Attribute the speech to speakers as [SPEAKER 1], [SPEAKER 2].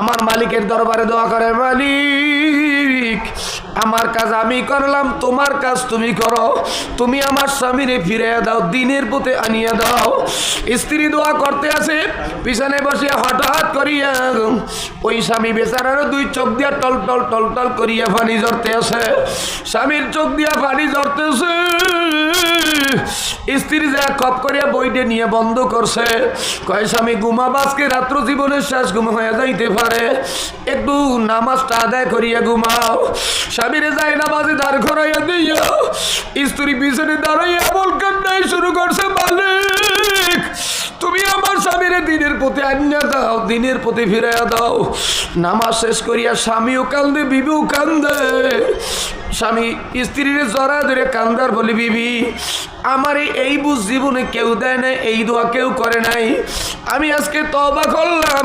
[SPEAKER 1] আমার মালিকের দরবারে দোয়া করে, মালিক আমার কাজ আমি করলাম, তোমার কাজ তুমি করো, তুমি আমার স্বামীরে ফিরিয়ে দাও, দিনের পথে আনিয়ে দাও। স্ত্রী দোয়া করতে আছে, পিছনে বসে হঠাৎ করিয়া ওই স্বামী বেচারারও দুই চোখ দিয়া টল টল টল টল করিয়া পানি ঝরতে আছে। স্বামীর চোখ দিয়া পানি ঝরতেছে, স্ত্রী যা খপ করিয়া বইটে নিয়ে বন্ধ করছে, কয় স্বামী ঘুমাব, আজকে রাত্র জীবনের শেষ ঘুম হয়ে যাইতে পারে, একটু নামাজটা আদায় করিয়া ঘুমাও। স্বামীরে যাই নামাজে দাঁড় করাইয়া দিয়া স্ত্রী পিছনে দাঁড়াইয়া বল কান্নাই শুরু করছে, মালিক তুমি আমার স্বামীরে দিনের পথে আনিয়া দাও, দিনের পথে ফিরাইয়া দাও। নামাজ শেষ করিয়া স্বামীও কান্দে, বিবিও কান্দে। স্বামী স্ত্রীর জড়া ধরে কান্দার বলি, বিবি আমার এই বুঝ জীবনে কেউ দেয় না, এই দোয়া কেউ করে নাই, আমি আজকে তওবা করলাম,